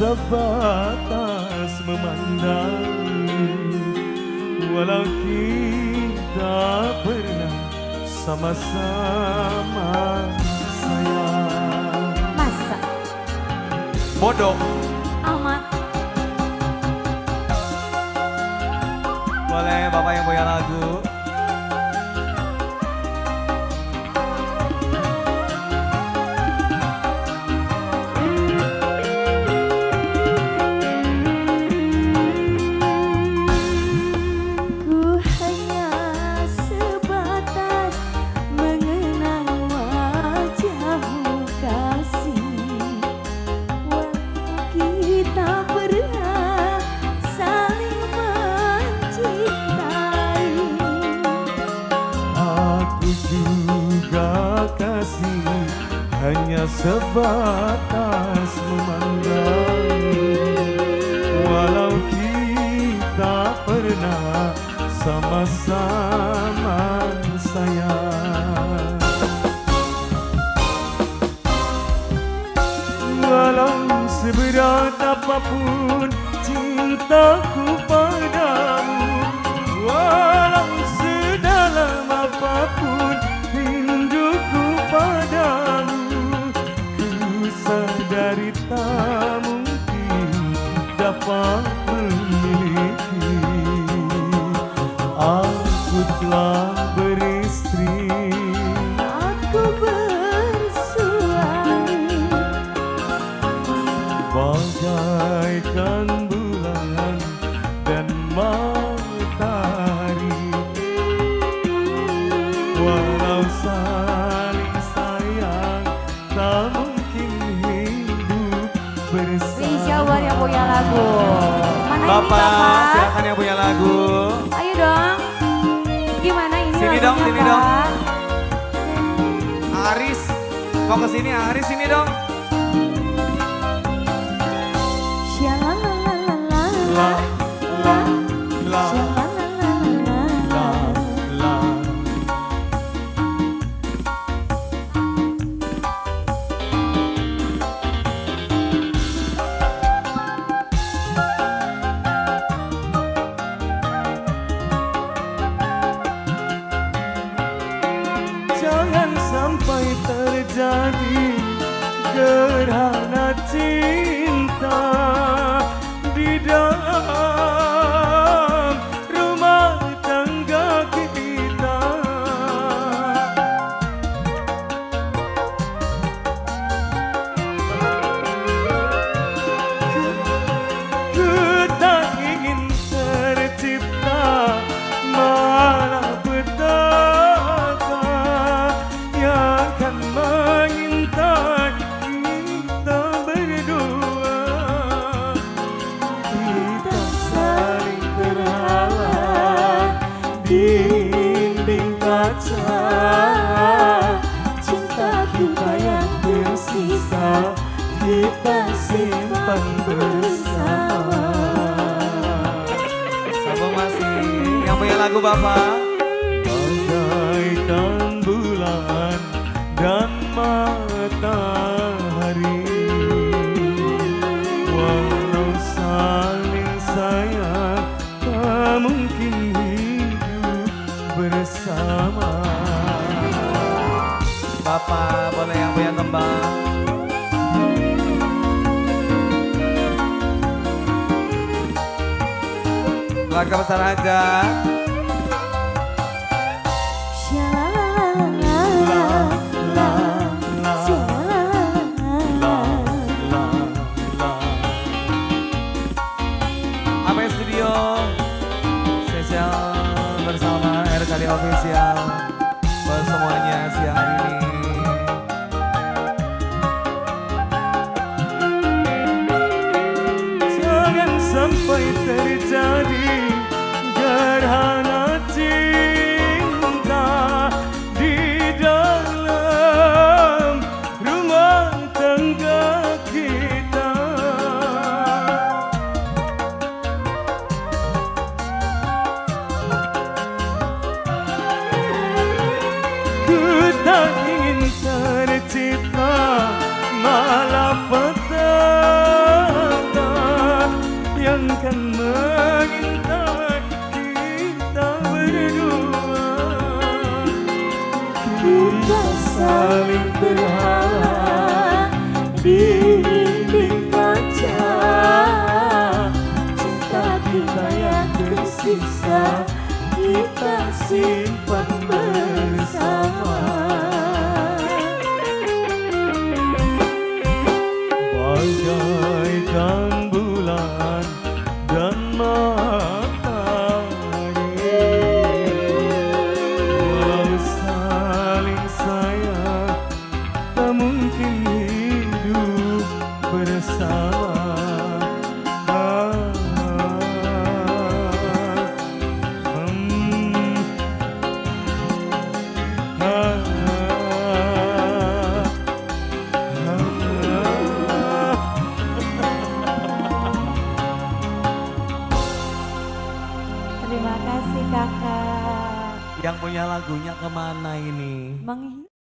sebatas memandang, walau kita pernah sama-sama sayang. Masa? Bodoh. Amat. Boleh Bapak yang punya lagu. Hanya sebatas memandang, walau kita pernah sama-sama sayang. Walau seberat apapun cintaku padamu, walau sedalam apapun rinduku padamu, dari tak mungkin dapat memiliki. Aku telah beristri, aku bersuami, bagaikan bulan dan matahari. Walau saling sayang, tak siapa yang punya lagu? Mana Bapak, ini Bapak? silakan yang punya lagu. Ayo dong. Gimana ini Sini lagunya, dong, sini Pak? dong. Aris, mau ke sini Aris, sini dong. La la la la la. Jangan sampai terjadi gerhana cinta di dalam rumah tangga kita. Ku tak ingin tercipta malapetaka yang akan mengintai kita berdua. Kita saling terhalang di dinding kaca, cinta kita yang tersisa kita simpan bersama. Sambung masih. Yang punya lagu Bapak. Bagaikan bulan dan matahari, walau saling sayang, tak mungkin hidup bersama. Bapak, boleh yang punya tembang. Keluarga besar aja. Apa studio spesial bersama RKD Official buat semuanya siang hari ini. Jangan sampai terjadi gerhana cinta di dalam rumah tangga kita. Ku tak ingin tercipta malapetaka bisa kita simpan bersama. Bagaikan bulan dan matahari, walau saling sayang tak mungkin hidup bersama. Terima kasih kakak. Yang punya lagunya kemana ini? Menghilang.